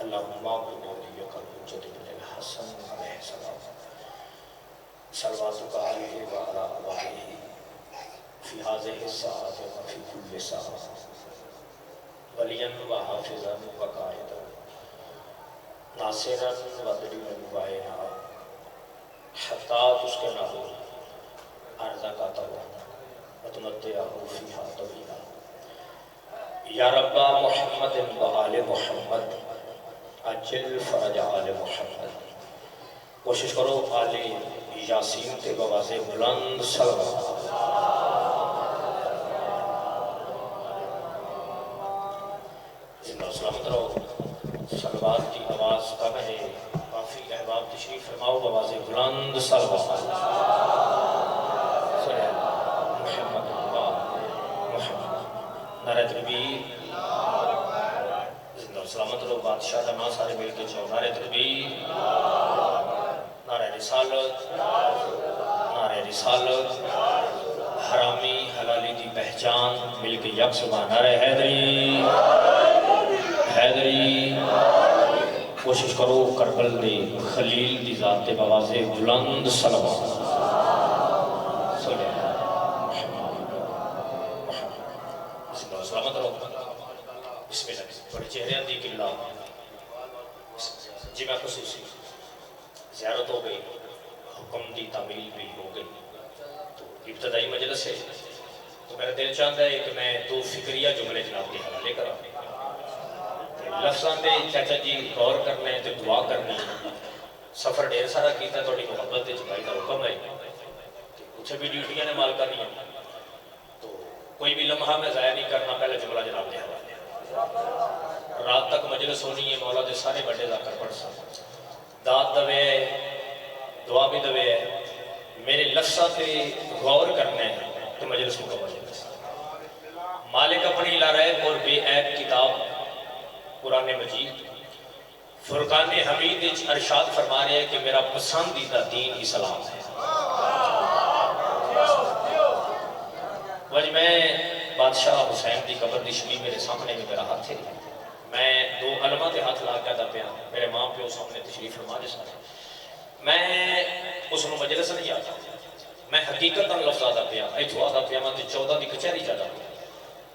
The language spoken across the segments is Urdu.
اللہم بنوریک الحجۃ ابن الحسن علیہ السلام صلواتک علیہ وعلی آلہ فی ہذہ الساعۃ وفی کل ساعۃ ولیاً وحافظاً وقائداً ناصراً ودلیلاً وعینا حتی تسکنہ ارضکہ وتمتعہ فیہا طویلا یا رب محمد و آل محمد اجل فرج آل محمد. کوشش کرو آل یاسین تے بواز بلند صلوات. زندہ سلامت رہو. صلوات کی آواز کم ہے. کافی احباب تشریف فرماؤ بواز بلند صلوات. محمد محمد نعرہ تکبیر. زندہ سلامت رہو. بادشاہ کا نام سارے مل کے چاہو. نعرہ تکبیر، نعرہ رسالت، نعرہ رسالت. حرامی حلالی کی پہچان مل کے یک سبحان. نعرہ حیدری حیدری. کوشش کرو کربل دے خلیل دی ذات بواز بلند صلوات. سلامت رہو. بسم اللہ. بڑے چہرے دی قلعہ جی میں خصوصی زیارت ہو گئی، حکم دی تعمیل بھی ہو گئی، تو ابتدائی مجلس ہے، تو میرا دل چاہتا ہے کہ میں دو فکریہ جملے جناب کے حوالے کرا. لفظاں دے چاچا جی غور کرنا ہے تو دعا کرنی. سفر ڈیر سارا کیتا تھوڑی محبت دے چکائی کا حکم ہے، کچھ بھی ڈیوٹیاں نے مال کرنی ہیں، تو کوئی بھی لمحہ میں ضائع نہیں کرنا. پہلے جملہ جناب کے حوالے. رات تک مجلس ہونی ہے. مولا دے سارے بڑے لا کر پڑھ سکتے. داد دوے ہے، دعا بھی دوے ہے. میرے لفظہ پہ غور کرنا ہے تو مجلس مکمل ہے. مالک اپنی لارائب اور بے عیب کتاب قرآن مجید فرقان حمید ارشاد فرما رہے ہیں کہ میرا پسندیدہ دین اسلام ہے. وجہ میں بادشاہ حسین دی قبر دی شریف میرے سامنے میں میرا ہاتھ ہے. میں دو علماء کے ہاتھ لا کے پیا. میرے ماں پیو سامنے تشریف فرما دے سارے. میں اس میں مجلس نہیں آتا. میں حقیقت لفظ آتا پیا. ایتھو آتا پیا میں 14 دی کچہری جاتا پیا.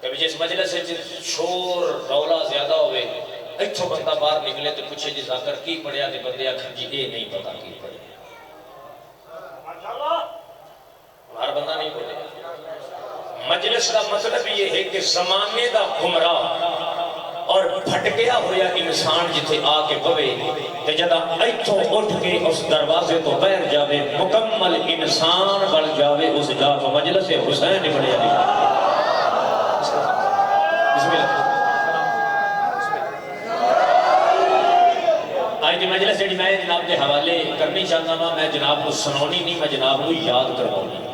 کبھی جس مجلس سے شور رولا زیادہ ہوئے ایتھو بندہ باہر نکلے تو پوچھے جی ذاکر کی پڑھیا تے بندے آکھن جی اے نہیں پتا کی پڑھیا. ہر بندہ نہیں بولے. مجلس کا مطلب یہ ہے کہ زمانے دا گمراہ اور بھٹکیا ہویا انسان جتھے آ کے بوے تے جدا ایتھوں اٹھ کے اس دروازے تو باہر جاوے مکمل انسان بن جاوے. اس جا تو مجلس حسین نے بڑھیا دی. بسم اللہ. آج دی مجلس جڑی میں جناب دے حوالے کرنی چاہتا ہوں میں جناب کو سنونی نہیں، میں جناب کو یاد کرواؤنی.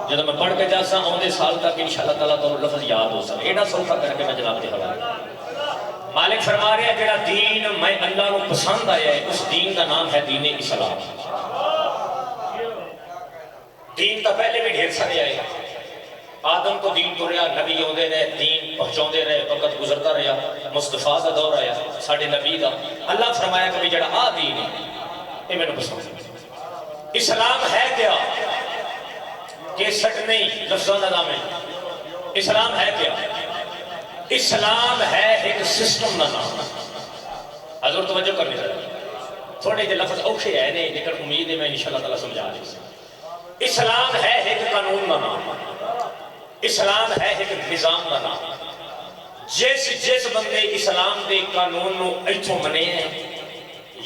جب میں پڑھ کے جاسا آؤندے سال تک انشاءاللہ تعالیٰ تو لفظ یاد ہو سکے. ایڈا صوفہ کر کے میں جناب دے حوالے. مالک فرما رہے ہیں جڑا دین میں اللہ کو پسند آیا ہے اس دین کا نام ہے دین اسلام. دین تا پہلے بھی ڈھیر سارے آئے. آدم تو دین تو رہا، نبی ہوندے رہے، دین پہنچاؤندے رہے، وقت گزرتا رہا، مصطفیٰ کا دور آیا ساڑھے نبی دا. اللہ فرمایا کہ جڑا آ دین ہے یہ میں نے پسند ہے. اسلام ہے کیا؟ کیسٹ نہیں، لفظوں کا نام ہے. اسلام ہے کیا؟ اسلام ہے ایک سسٹم کا نام. حضور توجہ کرنے چاہیے. تھوڑے جے لفظ اوکھے ہے نہیں لیکن امید ہے میں انشاءاللہ تعالیٰ سمجھا دیں. اسلام ہے ایک قانون کا نام. اسلام ہے ایک نظام کا نام. جس بندے اسلام دے قانون نو ایتھوں منے ہیں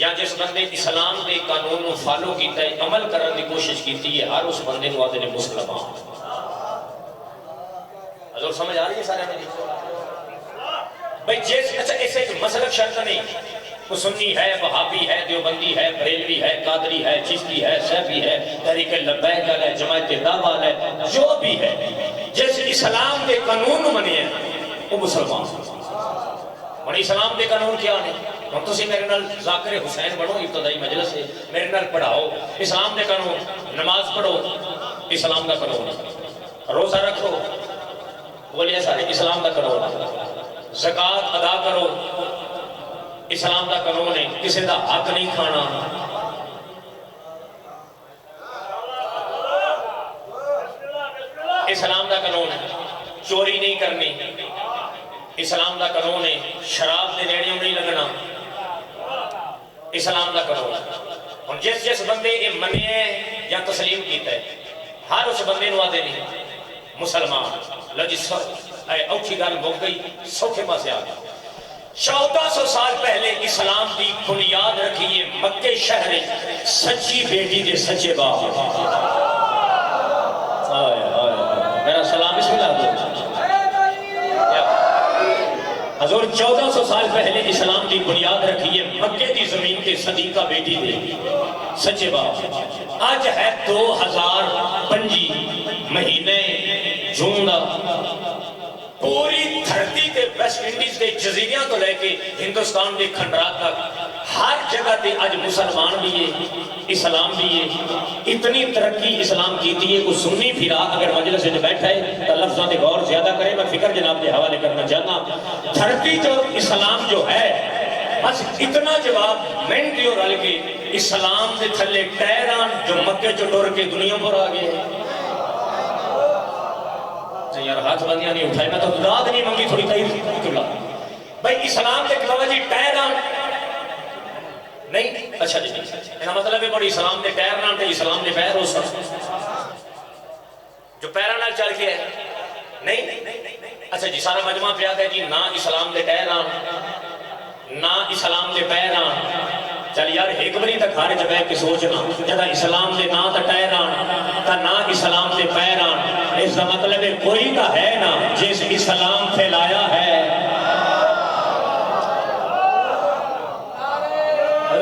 یا جس بندے اسلام دے قانون نو فالو کیتا ہے، عمل کرنے کی کوشش کیتی ہے، ہر اس بندے نو آدھے نے مسلمان. حضور سمجھ آ رہی ہے سارے میری؟ بھئی اچھا ایسے ایک مسلک شرط نہیں. وہ سنی ہے، وہابی ہے، دیوبندی ہے، بریلوی ہے، قادری ہے، چشتی ہے، سیفی ہے، تحریک لبیک ہے، جماعت دعویٰ ہے، جو بھی ہے جس اسلام دے قانون منے ہیں وہ مسلمان. اور اسلام دے قانون کیا نہیں؟ ہم تو میرے نال ذاکر حسین بڑھو ابتدائی مجلس سے میرے نال پڑھاؤ. اسلام دے قانون، نماز پڑھو اسلام دا قانون، روزہ رکھو بولے سارے اسلام دا قانون، زکوٰۃ ادا کرو اسلام دا قانون ہے کسی دا حق نہیں کھانا، اسلام دا قانون ہے چوری نہیں کرنی، اسلام دا قانون ہے شراب دے نیڑیوں نہیں لگنا، اسلام دا قانون ہے۔ اور جس بندے یہ منیا یا تسلیم کیتا ہے ہر اس بندے نو آدھے نہیں مسلمان لو جی اوکھی گل مک گئی سوکھے پاسے آ گیا۔ 1400 سال پہلے اسلام دی بنیاد رکھی ہے مکے شہر سچی بیٹی دے سچے باپ۔ میرا سلام بسم اللہ حضور 1400 سال پہلے اسلام دی بنیاد رکھی ہے مکے دی زمین کے صدیقہ بیٹی دے سچے باپ۔ آج ہے 2025 مہینے جون دا، پوری دھرتی کے ویسٹ انڈیز کے جزیریاں تو لے کے ہندوستان کے کھنڈرات تک ہر جگہ تے آج مسلمان بھی ہے اسلام بھی ہے۔ اتنی ترقی اسلام کیتی ہے کوئی سنی پھرا اگر مجلس میں بیٹھا ہے تو لفظوں تے غور زیادہ کرے۔ میں فکر جناب کے حوالے کرنا چاہتا ہوں دھرتی جو اسلام جو ہے بس اتنا جواب منٹ اور رل کے اسلام دے تھلے ٹیران جو مکے جو ڈور کے دنیا پر آ گئے۔ یار ہاتھ بندیاں نہیں اٹھائے، میں تو داد نہیں منگی تھوڑی تائی کلا بھائی اسلام دے کلوہ جی ٹیران نہیں اچھا جی انہا مطلب ہے بڑی اسلام دے ٹیران تے اسلام دے پیر ہو سکتا جو پیران نال چل کے ہے نہیں اچھا جی سارا مجمع پیاد ہے جی نہ اسلام دے ٹیران نہ اسلام دے پیران۔ چل یار ایک بری تک خارج بیٹھ کے سوچنا جدا اسلام دے نا تا ٹیران تا نا اسلام دے پیران، اس کا مطلب ہے کوئی تا ہے نا جس اسلام پھیلایا ہے۔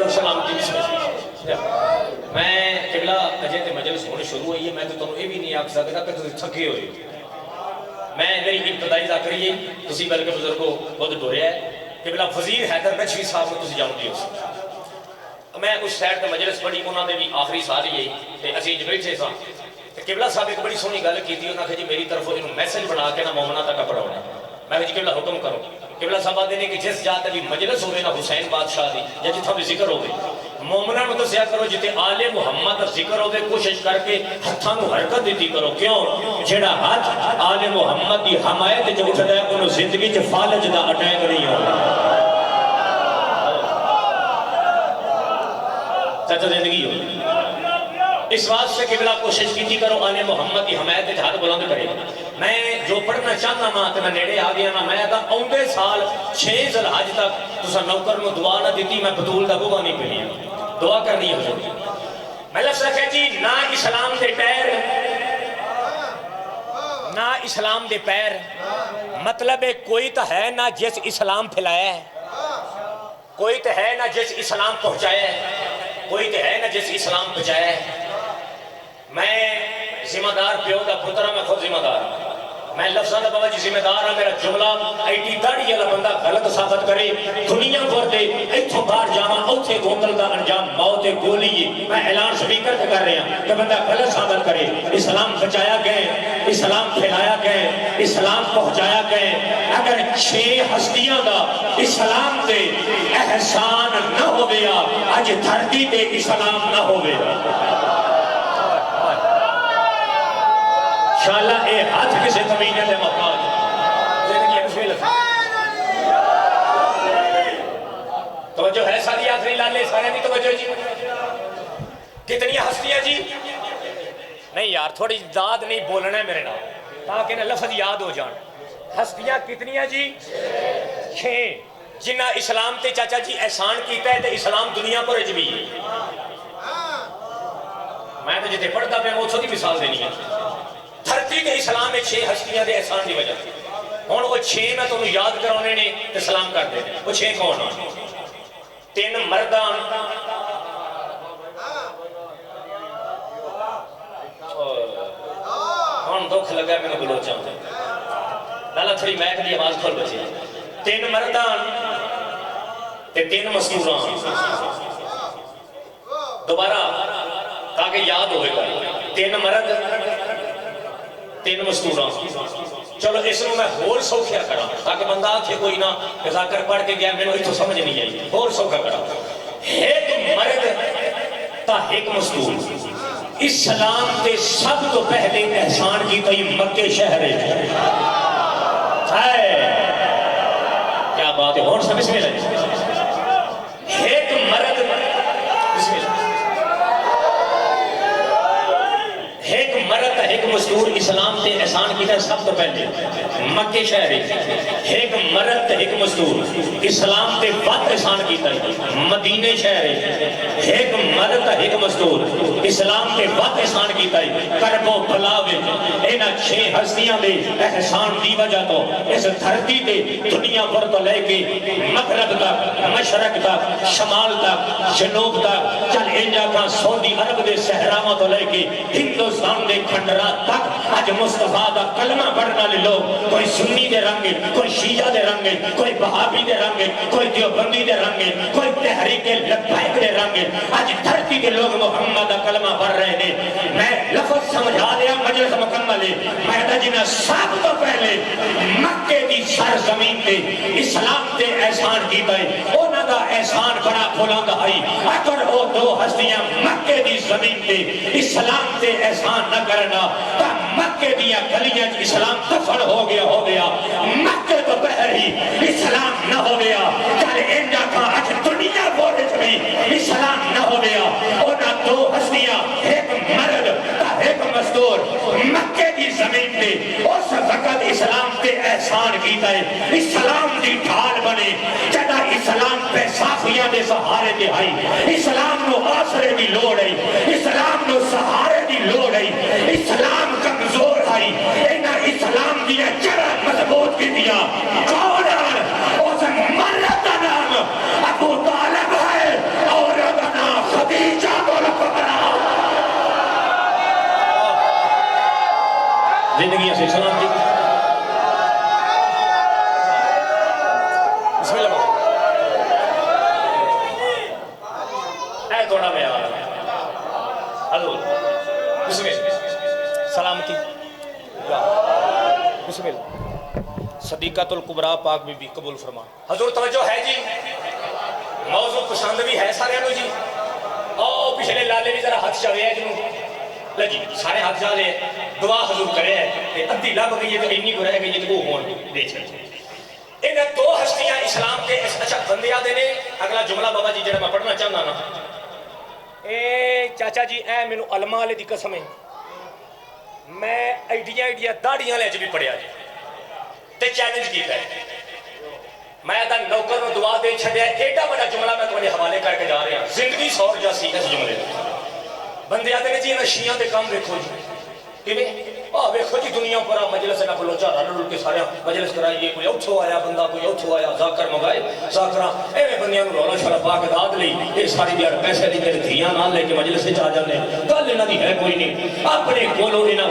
السلام کی بسم اللہ۔ میں قبلہ اجے تے مجلس ہونے شروع ہوئی ہے، میں تو تمہیں بھی نہیں آکھ سکتا کہ تم تھکے ہوئے۔ میں میری ابتدائی ذاکری ہے تسی بلکہ بزرگوں بہت ڈوریا ہے قبلہ وزیر حیدر نجوی صاحب کو تسی جاؤں دیو۔ میں اس سیٹ تے مجلس پڑھی انہوں نے بھی آخری سال ہی ہے اسی جو بیٹھے سا قبلہ صاحب ایک بڑی سونی گل کی تھی، انہوں نے کہا جی میری طرف انہوں میسج بنا کے نا مومنہ تک پڑھاؤں ہے۔ میں کہا جی قبلہ حکم کرو۔ قبلہ صاحب دینے کہ جس جاتے بھی مجلس ہوئے نا حسین بادشاہ دی یا جتھا بھی ذکر ہوئے مومنہ میں تو سیا کرو جتے آل محمد ذکر ہوئے کوشش کر کے ہتھاں کو حرکت دیتی کرو۔ کیوں؟ جیڑا ہاتھ آل محمد دی حمایت جو اٹھتا ہے انہوں زندگی چ فالج دا اٹیک نہیں ہوگا۔ چاچا زندگی ہو اس واسطے سے قبلہ کوشش کی کرو آل محمد کی حمایت کے ہاتھ بلند کرے۔ میں جو پڑھنا چاہتا ماں تو میں نیڑے آ گیا میں کہا اوندے سال 6 ذوالحج تک تسا نوکر نو دعا نہ دیتی میں بطول دا بوبا نہیں پڑھی دعا کرنی ہے حضور۔ میں لفظ رکھے جی نہ اسلام دے پیر نہ اسلام دے پیر، مطلب ہے کوئی تو ہے نہ جس اسلام پھیلایا ہے، کوئی تو ہے نہ جس اسلام پہنچایا ہے، کوئی تو ہے نہ جس اسلام بچایا ہے۔ میں ذمہ دار پیو دا پترہ میں خود ذمہ دار میں لفظاں دا بابا جی ذمہ دار ہوں۔ میرا جملہ ایٹی داڑھی والا بندہ غلط ثابت کرے دنیا پر دے ایتھوں باہر جاواں اوتھے گوتل دا انجام موت گولی ہے۔ میں اعلان سپیکر پہ کر رہا ہوں کہ بندہ غلط ثابت کرے اسلام بچایا گئے، اسلام پھیلایا گئے، اسلام پہنچایا گئے۔ اگر 6 ہستیاں دا اسلام دے احسان نہ ہو گیا اج دھرتی تے اسلام نہ ہو گیا۔ انشاءاللہ اے ہاتھ کسے زمینہ دے محتاج زندگی بسم اللہ۔ توجہ ہے ساری آخری لالے سارے نہیں توجہ جی کتنی ہستیاں جی نہیں یار تھوڑی داد نہیں بولنا ہے میرے نام تاکہ نہ لفظ یاد ہو جان۔ ہستیاں کتنی ہیں جی 6 جنہ اسلام تے چاچا جی احسان کیتا ہے تے اسلام دنیا پر اجبی ہے۔ میں تو جتے پڑھتا پہ موت دی مثال دینی ہے دھرتی کے اسلام میں 6 ہستیاں دے احسان دی وجہ ہون وہ 6 میں تو انہوں یاد کراؤنے نے اسلام کر دے وہ 6 کون ہیں 3 مردان کون دکھ لگا ہے میں نے بلوچاں لالا تھوڑی میک دی آواز کھول بچے 3 مردان تے 3 مستوران دوبارہ تاکہ یاد ہوئے گا 3 مرد 3 مستوران چلو اس میں ہور سوکھیا کرا تاکہ بندہ آکھے کوئی نہ ذاکر پڑھ کے گیا میں نے تو سمجھ نہیں آئی ہور سوکھا کرا ایک مرد تا ایک مستور اسلام کے سب تو پہلے احسان کی تو یہ مکہ شہر ہے کیا بات ہے اور سب اس میں لگے ایک مرد بسم اللہ ایک مرد ایک مستور اسلام سے احسان کی سب تو پہلے مکہ شہر ایک مرد ایک مستور اسلام سے بات احسان کی مدینے شہر ایک مرد ایک مستور اسلام سے بات احسان کی کرب و بلاوے انہاں 6 ہستیاں دے احسان دی وجہ تو اس دھرتی دے دنیا پر تو لے کے مغرب تک مشرق تک شمال تک جنوب تک چل انجا کا سعودی عرب دے صحراواں تو لے کے ہندوستان دے کھنڈرات تک اج مصطفیٰ دا کلمہ پڑھنا لے لوگ کوئی سنی دے رنگے کوئی شیعہ دے رنگے کوئی بہابی دے رنگے کوئی دیوبندی دے رنگے کوئی تحریک لبیک دے رنگے اج دھرتی کے لوگ محمد دا کلمہ پڑھ رہے ہیں میں لفظ سمجھا دیا مجلس مکمل ہے میں تا جنہ سب تو پہلے مکہ دی سرزمین تے اسلام تے احسان کیتا ہے انہاں دا احسان بڑا بلند ہے اگر وہ دو ہستیاں مکہ دی زمین تے اسلام تے احسان نہ کرنا تا مکہ دیا گلیاں اسلام دفن ہو گیا مکہ تو بہر ہی اسلام نہ ہو گیا چل انجا کا اج دنیا بولے بھی اسلام نہ ہو گیا انہاں دو ہستیاں ایک مرد تا ایک مزدور مکہ دی زمین تے اس وقت اسلام تے احسان کیتا ہے اسلام دی ڈھال بنے جدا اسلام پہ صافیاں دے سہارے دے آئی اسلام نو آسرے دی لوڑ ہے اسلام نو سہارے دی لوڑ ہے اسلام کمزور آئی اینا اسلام دیا چرا مضبوط کی دیا کونان اس مرد نام ابو طالب ہے اور نام خدیجہ کبریٰ زندگی سے سلام دی بسم اللہ اے توڑا میں آ حضور بسم اللہ سلامتی بسم اللہ صدیقۃ الکبریٰ پاک بی بی قبول فرما حضور توجہ ہے جی موضوع پسند بھی ہے سارے انو جی او پچھلے لالے بھی ذرا ہاتھ چاہے ہے جنہوں لجی سارے ہاتھ چاہے دعا حضور کرے ہیں ادھی لب گئی ہے تو انہی کو رہ گئی ہے تو وہ ہون دے چھے انہیں دو ہستیاں اسلام کے اچھا بندے آدھے نے اگلا جملہ بابا جی جڑا میں پڑھنا چاہنا نا اے چاچا جی اے میں نو علماء لے دی قسم ہے میں ایڈیاں داڑیاں لے بھی پڑھیا جی تے چیلنج کیتا ہے میں دا نوکر نو دعا دے چھڑیا ایڈا بڑا جملہ میں تمہیں حوالے کر کے جا رہے ہیں زندگی سور جاسی اس جملے بندے آتے نے جی انہیں شیعہ دے کام دیکھو جی ویکھو جی دنیا پر مجلس نہ بلوچا رل کے سارے مجلس کرائیے کوئی اوتھو آیا بندہ کوئی اوتھو آیا ذاکر منگائے ذاکرہ ایویں بندیاں نو رولا شرا پا کے داد لئی یہ ساری دیار پیسے دی میرے دھیاں نال لے کے مجلس وچ آ جاندے گل انہاں دی ہے کوئی نہیں اپنے کولوں انہاں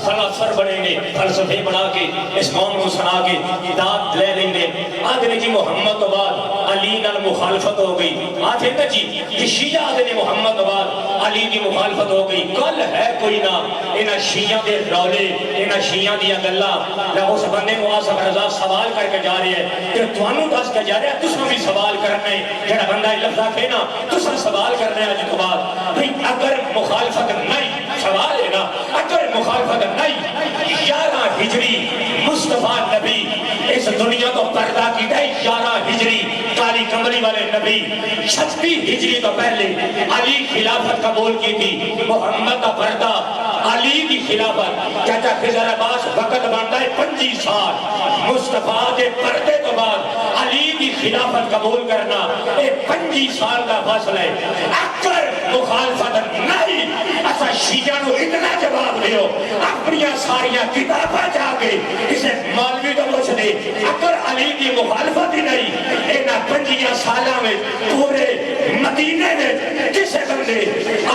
فلاسفر بنے نے فلسفے بنا کے اس قوم کو سنا کے داد لے لیندے آدھے جی محمد تو بعد علی نال مخالفت ہو گئی آدھے نا جی یہ شیعہ آدھے نے محمد تو بعد علی کی مخالفت ہو گئی کل ہے کوئی نہ انہاں شیعہ دے رولے انہاں شیعہ دیا گلہ یا اس بندے کو آسف رضا سوال کر کے جا رہے ہیں کہ توانو دس کے جا رہے ہیں تسوں بھی سوال کرنے جڑا بندہ لفظہ کہنا تسوں سوال کرنے آج تو بعد بھئی اگر مخالفت نہیں سوال ہے نا اگر مخالفت نہیں 11 ہجری مصطفیٰ نبی اس دنیا کو پردہ کی دے 11 ہجری کالی کمری والے نبی 36 ہجری تو پہلے علی خلافت قبول کی تھی محمد کا پردہ علی کی خلافت چاچا خضر عباس وقت بانتا ہے 25 سال مصطفیٰ کے پردے تو بعد علی کی خلافت قبول کرنا ایک 25 سال کا فاصلہ ہے اگر مخالفت نہیں ایسا شیعہ نو اتنا جواب دیو اپنی ساریاں کتابہ جا کے اسے مولوی تو پوچھ دے اگر علی کی مخالفت ہی نہیں اینا 25 سالہ میں پورے مدینے میں کسے بندے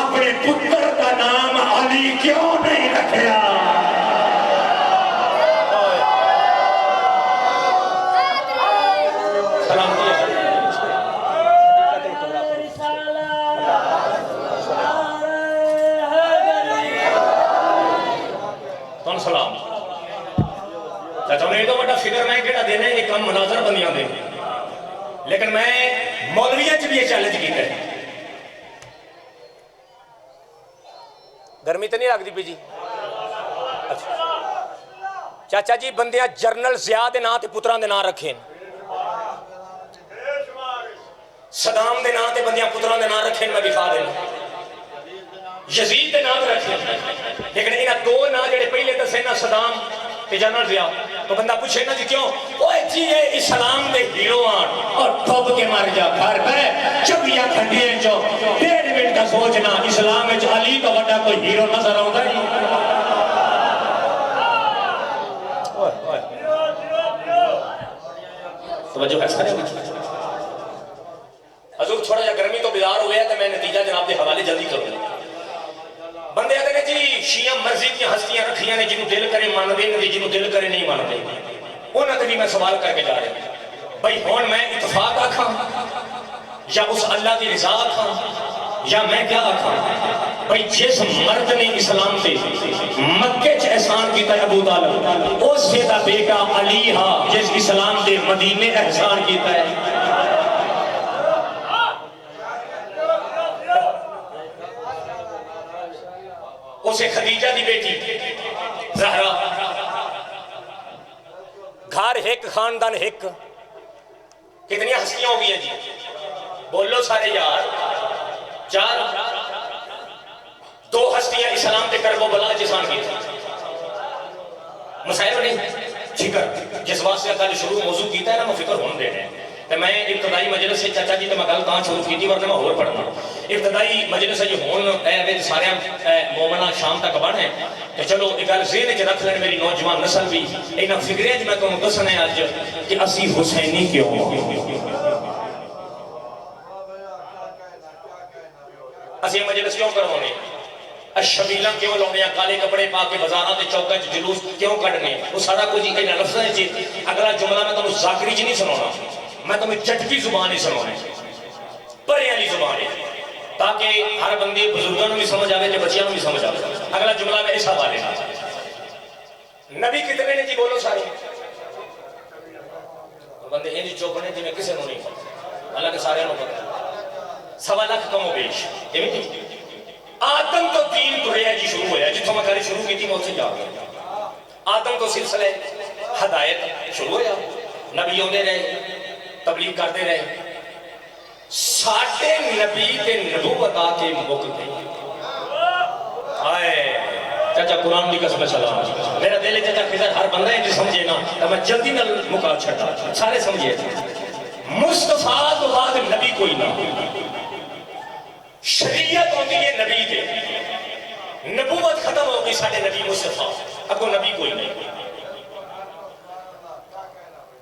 اپنے پتر کا نام علی کیوں نہیں رکھیا سلام فکر میں کہڑا دینا ایک کم مناظر بندیاں دے لیکن میں مولویہ چ بھی یہ چیلنج کیتا ہے گرمی تو نہیں لگتی پی جی چاچا جی بندیاں جرنل ضیاء دے نام تے پتراں دے نام رکھے صدام دے نام تے بندیاں پتراں دے نام رکھے میں دکھا دینا یزید دے نام رکھے لیکن انہاں دو نام جڑے پہلے دسے نا صدام تے جنرل ضیاء تو بندہ پوچھے نا جی کیوں اوے جی یہ اسلام دے ہیرو آن اور ٹھوب کے مر جا گھر پہ چبیاں کھنڈیاں چو 1.5 منٹ کا سوچنا اسلام وچ علی تو بڑا کوئی ہیرو نظر آوندا ہی توجہ ہے سارے حضور تھوڑا جا گرمی تو بیدار ہوئے تو میں نتیجہ جناب دے حوالے جلدی کروں بندے آتے ہیں جی شیعہ مرضی کی ہستیاں رکھیاں نے جنہوں دل کرے مان دے جنہوں دل کرے نہیں مان دے انہوں نے بھی میں سوال کر کے جا رہے ہیں بھائی ہون میں اتفاق آکھاں یا اس اللہ کی رضا آکھاں یا میں کیا آکھاں بھائی جس مرد نے اسلام سے مکے چ احسان کیتا ہے ابو طالب اس سے دا بیٹا علی ہا جس اسلام دے مدینے احسان کیتا ہے اسے خدیجہ دی بیٹی زہرا گھر ایک خاندان ایک کتنی ہستیاں ہو گئی ہیں جی بولو سارے یار 4 2 ہستیاں اسلام دے کرب و بلا جسان کی مسائل نہیں فکر جس واسطے کل شروع موضوع کیتا ہے نا میں فکر ہون دے رہے ہیں تو میں ابتدائی مجلس سے چاچا جی تو میں گل کہاں شروع کی تھی ورنہ میں اور پڑھنا ابتدائی مجلس یہ ہون اے سارے مومنہ شام تک بڑھ ہیں تو چلو ایک گل ذہن وچ رکھ لین میری نوجوان نسل بھی انہاں فکریں میں تمہیں دسنا ہے اج کہ اسی حسینی کیوں اسی مجلس کیوں کروانے شبیلاں کیوں لاؤنے کالے کپڑے پا کے بازاراں تے چوکاں وچ جلوس کیوں کڈنے وہ سارا کچھ انہاں لفظاں وچ اگلا جملہ میں تمہیں ذاکری چ نہیں سنانا میں تمہیں چٹکی زبان ہی سنانا پرے والی زبان ہے تاکہ ہر بندے بزرگوں بھی سمجھ آوے تے بچیاں بھی سمجھ آوے اگلا جملہ میں اس حوالے نبی کتنے نے جی بولو سارے بندے انج چوکنے جی میں کسے نوں نہیں پتہ حالانکہ سارے نوں پتہ 1.25 لاکھ کم و بیش آدم تو دین تریا جی شروع ہویا جتوں میں گل شروع کی تھی میں اتنے جا گیا آدم تو سلسلے ہدایت شروع ہویا نبی آتے رہے تبلیغ کرتے رہے ساڈے نبی تے نبوت آ کے مک گئی چاچا قرآن کی قسم سلام میرا دل ہے چاچا کدھر ہر بندہ ہے جو سمجھے نا تو میں جلدی نہ مکا چھڑا سارے سمجھے مصطفیٰ تو بعد نبی کوئی نہ شریعت ہوتی ہے نبی دے نبوت ختم ہو گئی ساڑھے نبی مصطفیٰ اگو نبی کوئی نہیں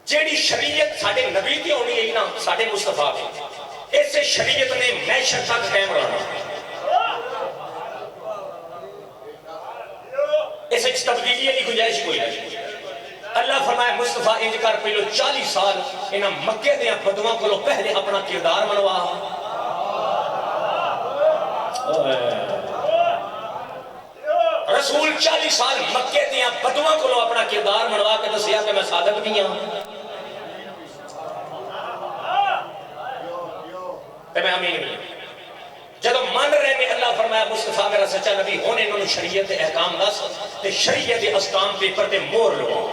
جیڑی شریعت ساڑھے نبی دی ہونی ہے نا ساڑھے مصطفیٰ کی ایسے شریعت نے معیشت تک قائم رہنا ایسے تبدیلی کی گنجائش کوئی نہیں اللہ فرمائے مصطفیٰ انج کر پہلو 40 سال انہاں مکے دیاں بدواں کولو پہلے اپنا کردار منوا رسول 40 سال مکے دیاں بدواں کولو اپنا کردار منوا کے دسیا کہ میں صادق بھی ہوں تے میں امین بھی جب مان رہے ہیں اللہ فرمایا مصطفیٰ میرا سچا نبی ہونے انہوں نے شریعت احکام دس تے شریعت اسکام پیپر تے مور لو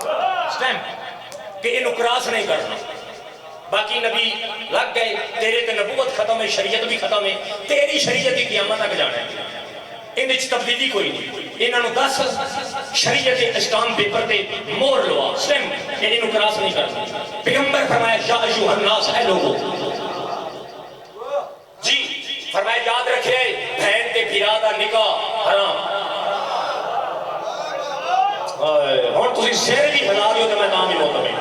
سٹیمپ کہ انہوں کراس نہیں کرنا باقی نبی لگ گئے تیرے تے نبوت ختم ہے شریعت بھی ختم ہے تیری شریعت کی قیامت تک جانا ہے انہیں تبدیلی کوئی نہیں انہوں نے 10 شریعت اسکام پیپر تے مور لو سٹیمپ کہ انہوں کراس نہیں کرنا پیغمبر فرمایا یا ایھا الناس اے لوگو جی فرمایا یاد رکھے بہن تے بھرا دا نکاح حرام ہن تسی سر بھی ہلا دیو تے میں نام ہی موت میں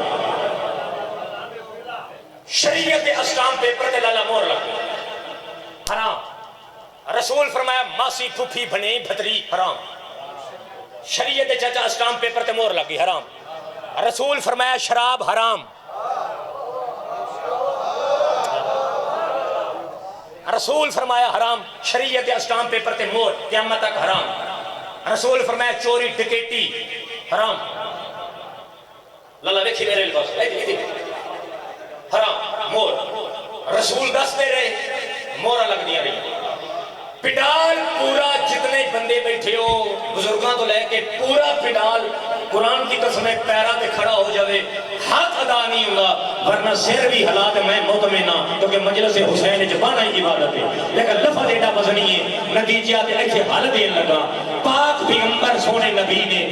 شریعت اسلام پیپر تے لالا مور لگ حرام رسول فرمایا ماسی پھوپھی بھنی بھتری حرام شریعت چاچا اسلام پیپر تے مور لگی حرام رسول فرمایا شراب حرام رسول فرمایا حرام شریعت اسلام پیپر تے مور قیامت تک حرام رسول فرمایا چوری ڈکیٹی حرام لالا دیکھی میرے لباس حرام مور رسول دس دے رہے مورا لگ دیا رہی پڈال پورا جتنے بندے بیٹھے ہو بزرگاں تو لے کے پورا پڈال قرآن کی قسم پیرا تے کھڑا ہو جاوے حق ادا نہیں ہوگا ورنہ سر بھی حالات میں مطمئنہ کیونکہ مجلس حسین جبانا ہی عبادت ہے لیکن لفظ ایڈا وزنی ہے نتیجہ تے ایسے حال دین لگا پاک پیغمبر سونے نبی نے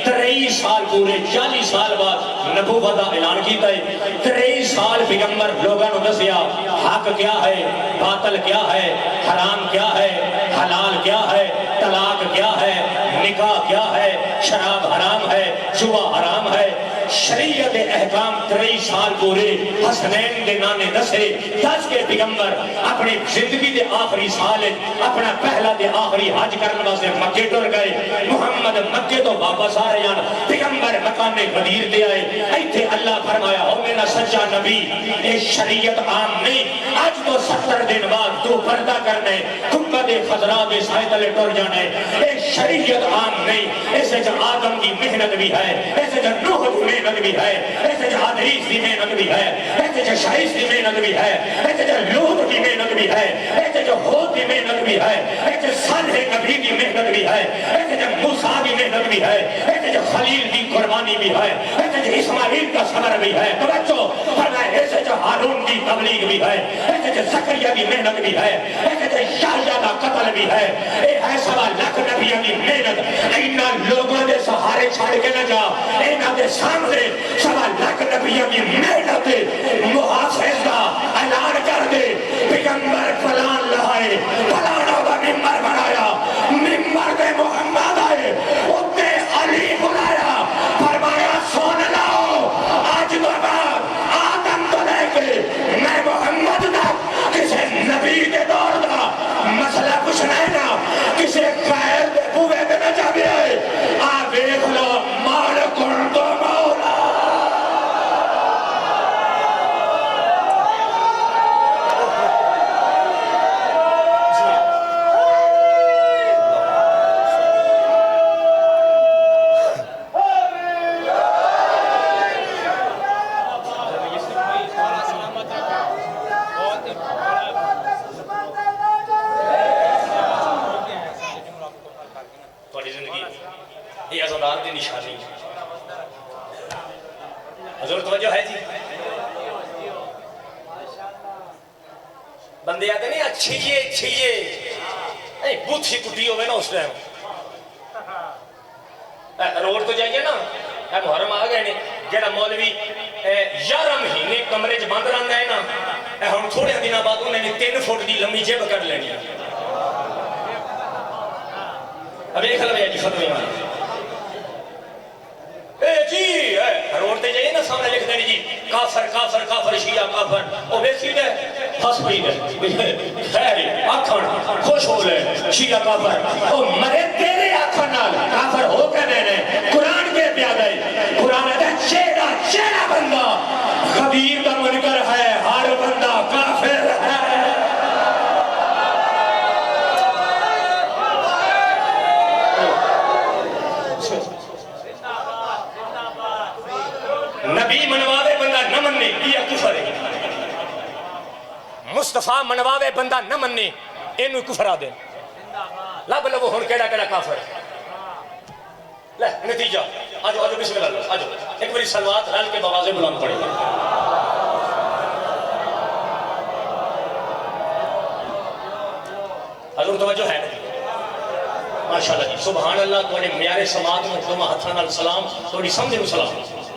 23 سال پورے 40 سال بعد نبوت کا اعلان کیتا ہے 23 سال پیغمبر لوگوں نے دسیا حق کیا ہے باطل کیا ہے حرام کیا ہے حلال کیا ہے طلاق کیا ہے نکاح کیا ہے شراب حرام ہے جوا حرام ہے شریعت احکام 23 سال پورے حسنین دے نانے دسے دس کے پیغمبر اپنی زندگی دے آخری سال اپنا پہلا دے آخری حج کرنے واسطے مکے ٹر گئے محمد مکے تو واپس آ رہے ہیں پیغمبر مکان غدیر دے آئے ایتھے اللہ فرمایا او میرا سچا نبی اے شریعت عام نہیں آج تو 70 دن بعد تو پردہ کرنے گنبد خضرا دے سائے تلے ٹر جانے اے شریعت عام نہیں ایسے جو آدم کی محنت بھی ہے ایسے جو نوح کی محنت بھی ہے ایسے جو حدیث کی محنت بھی ہے ایسے جو شائز کی محنت بھی ہے ایسے جو لوط کی محنت بھی ہے ایسے جو ہود کی محنت بھی ہے ایسے صالح نبی کی محنت بھی ہے ایسے جو موسیٰ کی محنت بھی ہے ایسے جو خلیل کی قربانی بھی ہے ایسے جو اسماعیل کا صبر بھی ہے توجہ فرمائے ایسے جو ہارون کی تبلیغ بھی ہے ایسے جو زکریا کی محنت بھی ہے ایسے جو یحییٰ کا قتل بھی ہے اے ہے سوا لاکھ نبیوں کی محنت اینا لوگوں دے سہارے چھاڑ کے نہ جا اینا دے سامنے سوا لاکھ نبیوں کی محنت محافظ کا اعلان کر دے پیغمبر فلان لائے فلانوں کا ممبر بنایا ممبر دے محمد آئے اتنے علی بلایا فرمایا سون لاؤ آج تو بعد آدم تو لے کے میں محمد تک کسے نبی کے دور دا مسئلہ کچھ نہیں نا کسے خیر دے بوے دے نہ جا بھی آئے آ بیخ لو مالکن تو مولا حضور توجہ ہے جی بندے آتے نہیں اچھیے بوتھی کٹی ہوئے نا اس ٹائم روڈ تو جائیے نا محرم آ گئے جڑا مولوی 11 مہینے کمرے چ بند رہتا ہے نا ہم تھوڑے دنوں بعد انہیں 3 فٹ کی لمبی جیب کر لینی اب ایک لگا جی فتوی جی روڈ تے جائیے نا سامنے لکھ دینی جی کافر کافر کافر شیعہ کافر وہ ویسی دے ہس پئی دے خیر آکھن خوش ہو لے شیعہ کافر وہ مرے تیرے آکھن نال کافر ہو کے دینے قرآن کے پیادہ ہے قرآن ہے چیڑا بندہ خبیر کا منکر ہے ہر بندہ کافر ہے نبی منواوے بندہ نہ مننے یہ کفر ہے مصطفیٰ منواوے بندہ نہ مننے اینو کفر آ دے لب لو ہن کیڑا کیڑا کافر لے نتیجہ آجو آجو بسم اللہ آجو ایک بری سلوات رل کے بوازے بلند پڑے گا حضور توجہ ہے ماشاءاللہ جی سبحان اللہ توڑے میارے سماعت میں دو ہتھاں نال سلام توڑی سمجھے میں سلام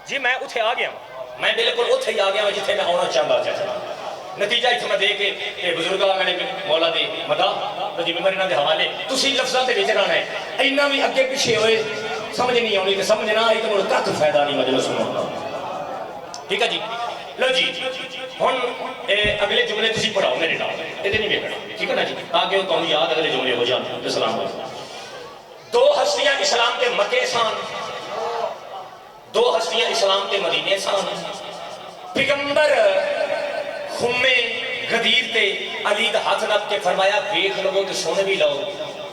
جی میں اتھے آ گیا میں بالکل اتھے ہی آ گیا جتھے میں ہونا چاہتا نتیجہ اتھے میں دے کے بزرگاں میں نے مولا دے مداح رضی ممرینہ دے حوالے تسی لفظاں تے وچ رہنا ہے اینا بھی اگے پیچھے ہوئے سمجھ نہیں آنی تے سمجھ نہ آئی تو مجھے کت فائدہ نہیں مجلس سننا ٹھیک ہے جی لو جی ہن اگلے جملے تسی پڑھاؤ میرے نال ادھر نہیں ویکھنا ٹھیک ہے نا جی تاکہ وہ تمہیں یاد اگلے جملے ہو جان السلام علیکم دو ہستیاں اسلام کے مکے سان دو ہستیاں اسلام کے مدینے سان پیغمبر خمے غدیر تے علی دا ہاتھ نپ کے فرمایا ویکھ لو تے سن بھی لو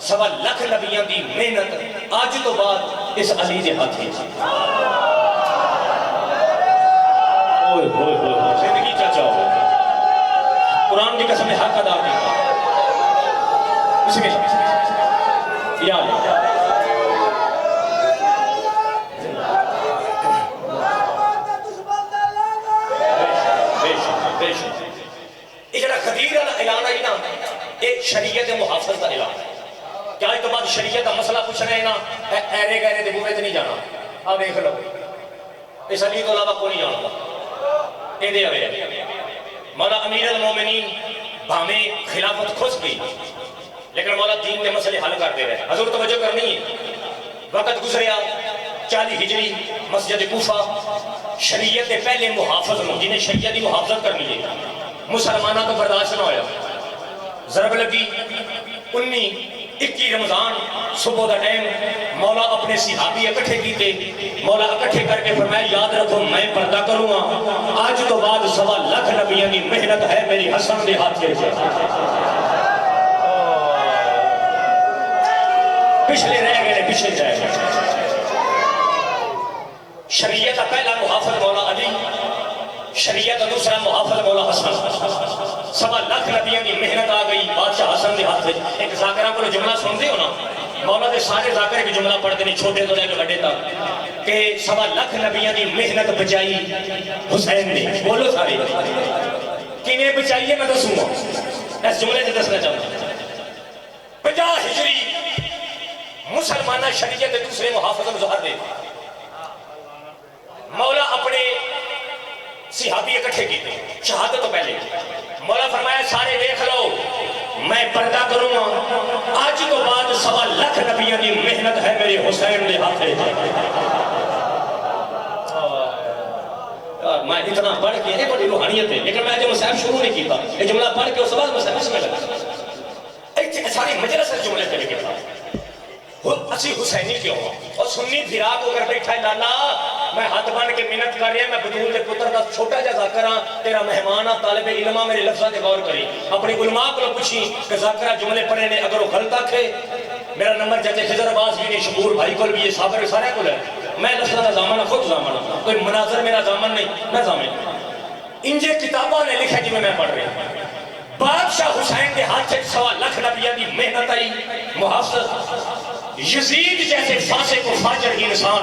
1.25 لاکھ نبیاں دی محنت اج تو بعد اس علی دے ہاتھ وچ اوئے ہوئے ہوئے زندگی چاچا ہو قرآن کی قسم حق ادا کی بسم اللہ یا اللہ یہ جڑا خدیر والا اعلان ہے نا ایک شریعت محافظ کا اعلان ہے کیا اس کے بعد شریعت کا مسئلہ پوچھ رہے ہیں نا ایرے گہرے دے بوئے تے نہیں جانا آپ دیکھ لو اس علی تو علاوہ کوئی نہیں جانتا یہ دے ہوئے مولا امیر المومنین بھامے خلافت خوش گئی لیکن مولا دین کے مسئلے حل کرتے رہے حضور توجہ کرنی ہے وقت گزریا 40 ہجری مسجد کوفہ شریعت کے پہلے محافظ ہوں جنہیں شریعت کی محافظت کرنی ہے مسلمانہ تو برداشت نہ ہویا ضرب لگی 19-21 رمضان صبح دا ٹائم مولا اپنے صحابی اکٹھے کیتے مولا اکٹھے کر کے فرمایا یاد رکھو میں پردہ کروں گا آج تو بعد 1.25 لاکھ نبیوں کی محنت ہے میری حسن دے ہاتھ کے پچھلے رہ گئے پچھلے رہ گئے شریعت کا پہلا محافظ مولا علی شریعت کا دوسرا محافظ مولا حسن 1.25 لاکھ نبیوں کی محنت آ گئی بادشاہ حسن دے ہاتھ ایک ذاکرہ کو جملہ سنتے ہو نا مولا دے سارے ذاکرے کی جملہ پڑھتے نہیں چھوٹے تو لے کے بڑے تک کہ 1.25 لاکھ نبیوں کی محنت بچائی حسین نے بولو سارے کنہیں بچائیے میں دسوں گا اس جملے سے دسنا چاہتا 50 ہجری مسلمانہ شریعت کے دوسرے محافظ مظہر دے مولا اپنے صحابی اکٹھے کیتے شہادت تو پہلے مولا فرمایا سارے دیکھ لو میں پردہ کروں گا آج تو بعد 1.25 لاکھ نبیوں کی محنت ہے میرے حسین دے ہاتھ میں اتنا پڑھ کے یہ بڑی روحانیت ہے لیکن میں جو مسائب شروع نہیں کیتا یہ جملہ پڑھ کے اس بعد مسائب اس میں لگا ساری مجلس اس جملے پہ لگے تھا اسی حسینی کیوں ہوں اور سنی پھرا کو کر بیٹھا ہے لالا میں ہاتھ بن کے منت کر رہا میں بطول دے پتر کا چھوٹا جا ذاکرہ تیرا مہمانہ طالب علمہ میرے لفظہ دے غور کری اپنی علماء کو پوچھی کہ ذاکرہ جملے پڑھے نے اگر وہ غلطہ تھے میرا نمبر جاتے خضر عباس بھی نہیں شکور بھائی کو بھی یہ صابر سارے کو لے میں لفظہ دا زامنہ خود زامنہ کوئی مناظر میرا زامن نہیں میں زامن انجے کتابہ نے لکھا جی میں پڑھ رہا ہوں بادشاہ حسین کے ہاتھ سے 1.25 لاکھ نبیوں کی محنت آئی محافظت یزید جیسے فاسق و فاجر انسان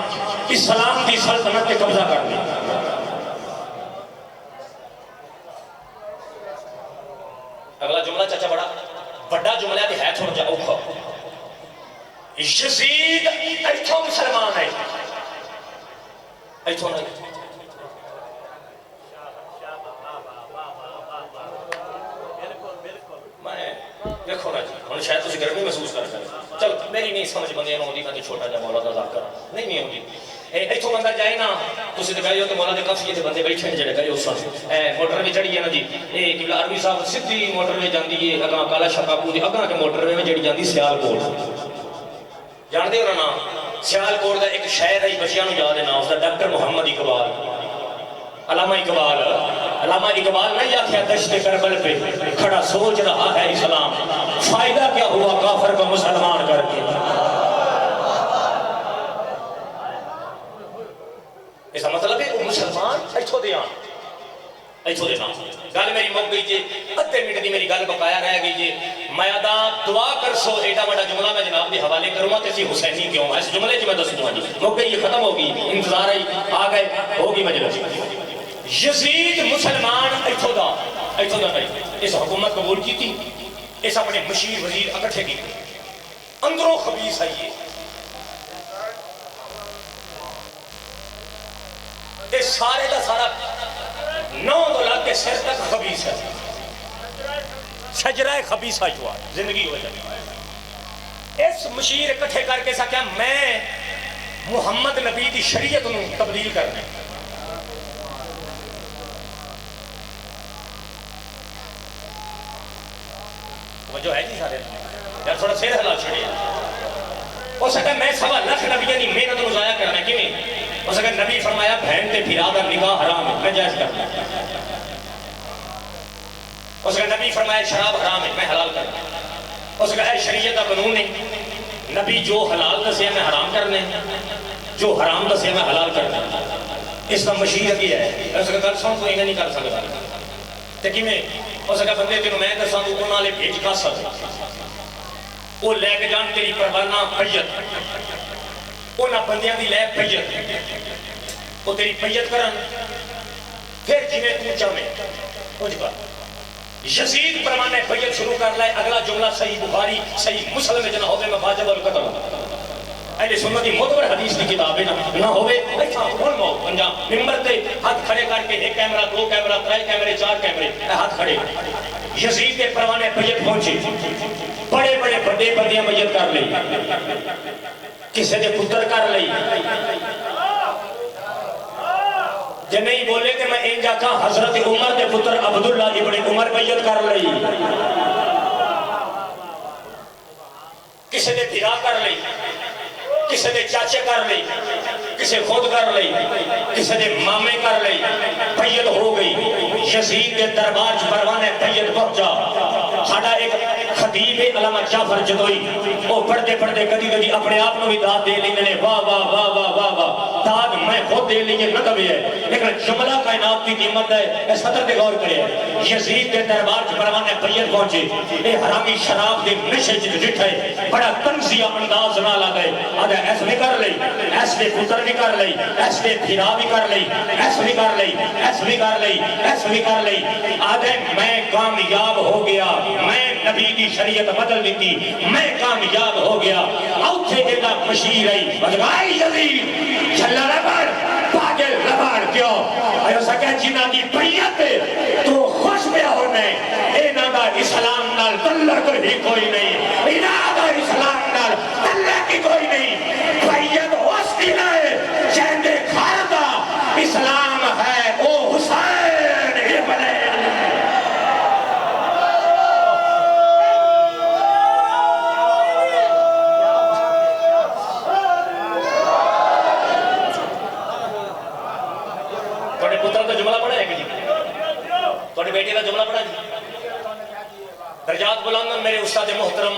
اسلام کی سلطنت پہ قبضہ کر لیا اگلا جملہ چاچا بڑا جملہ ہے تھوڑا جا اوکھا یزید ایتھوں مسلمان ہے ایتھوں نہیں دیکھو نا جی ہوں شاید تسی گرمی محسوس کر سکتے چلو میری نہیں سمجھ بندے ہوتی میں چھوٹا جا مولا دا ذاکر نہیں ہوتی ایتھوں بندہ جائے نا تسی تے گئے ہو تے مولا دے کافی تے بندے بیٹھے نے جڑے گئے ہو سن موٹر وچ چڑھی ہے نا جی اے قبلہ عربی صاحب سیدھی موٹر وچ جاندی ہے اگاں کالا شاکاپور دی اگاں کے موٹر وچ جڑی جاندی سیالکوٹ جاندے ہو نا سیالکوٹ دا ایک شہر ہے بچیاں نوں یاد ہے نا اس دا ڈاکٹر محمد اقبال علامہ اقبال نہیں آخیا دشت کربل پہ کھڑا سوچ رہا ہے اسلام فائدہ کیا ہوا کافر کو مسلمان کر کے ایسا مطلب ہے وہ مسلمان ایتھو دے نام گل میری مک گئی جی ادھے منٹ دی میری گل بقایا رہ گئی جی میں ادا دعا کر سو ایڈا بڑا جملہ میں جناب دے حوالے کروں گا تے حسینی کیوں اس جملے میں دسوں گا جی مک گئی یہ ختم ہوگی انتظار ہے آ گئے ہوگی مجلس یزید مسلمان ایتھو دا نہیں اس حکومت قبول کی تھی اس اپنے مشیر وزیر اکٹھے کی اندروں خبیث ہے یہ سارے دا سارا 9 لاکھ کے سر تک خبیث ہے شجرہ خبیثہ جو زندگی ہو جائے اس مشیر اکٹھے کر کے سا کیا میں محمد نبی دی شریعت نو تبدیل کرنے جو ہے جی سارے یار تھوڑا سیر حلال چھڑے ہو سکتا میں 1.25 لاکھ نبیوں کی محنت کو ضائع کرنا کیوں ہو سکتا نبی فرمایا بہن تے پھرا دا نکاح حرام ہے میں جائز کرنا اس کا نبی فرمایا شراب حرام ہے میں حلال کرنا. اس کا اے شریعت کا قانون ہے نبی جو حلال دسے میں حرام کرنے جو حرام دسے میں حلال کرنا. اس کا مشیر کیا ہے اس کا گل سن تو انہیں نہیں کر سکتا تے کیویں اس کا بندے تینوں میں دساں تو انہاں لے بھیج کر سکتا وہ لے کے جان تیری پروانہ پیت انہاں بندیاں دی لے پیت وہ تیری پیت کرن پھر جویں تو چاہے کچھ کر. یزید پروانے بیعت شروع کر لائے. اگلا جملہ صحیح بخاری صحیح مسلم میں جنہ ہوئے میں واجب القتل اہل سنت کی معتبر حدیث کی کتاب ہے نہ ہوئے ایسا کون موت پنجا ممبر تے ہاتھ کھڑے کر کے ایک کیمرہ دو کیمرہ ترے کیمرے چار کیمرے ہاتھ کھڑے یزید کے پروانے بیعت پہنچے بڑے بڑے بڑے بندیاں بیعت کر لی کسے دے پتر کر لی جب نہیں بولے کہ میں انجا کہا حضرت عمر دے پتر عبداللہ ابن عمر بیعت کر لئی کسے دے دھیرا کر لئی کسے دے چاچے کر لئی کسے خود کر لئی کسے دے مامے کر لئی بیعت ہو گئی. یزید کے دربار پروانے بیعت پہنچا. ساڑھا ایک خطیب علامہ جعفر جدوئی وہ پڑھتے پڑھتے کدی کدی اپنے آپ کو بھی داد دے لینے واہ واہ واہ واہ واہ واہ داد میں خود دے لینے نہ کبھی ہے لیکن جملہ کائنات کی قیمت ہے اس خطر دے غور کرے. یزید کے دربار پروانے بیعت پہنچے اے حرامی شراب دے نشے جٹ ہے بڑا تنزیہ انداز نہ لا گئے آدھا ایس بھی کر لئی ایس بھی پتر بھی کر لئی ایس بھی پھرا بھی کر لئی ایس بھی کر لئی ایس بھی کر لئی ایس بھی کر لئی آدھے میں کامیاب ہو گیا میں نبی کی شریعت بدل دیتی میں کامیاب ہو گیا. اوتھے جیدہ مشیر آئی بجگائی یزید جھلا ربڑ پاگل ربڑ کیوں ایو سکے جنہ کی بیعت تو خوش پہ ہونے اینا دا اسلام نال تعلق ہی کوئی نہیں اینا دا اسلام نال تعلق ہی کوئی نہیں. بیعت اس کی نئے چیندے کھارتا اسلام ہے او حسین ابن توڑے پتر کا جملہ پڑھا ہے کہ جی توڑے بیٹے کا جملہ پڑھا جی. درجات بلندن میرے استاد محترم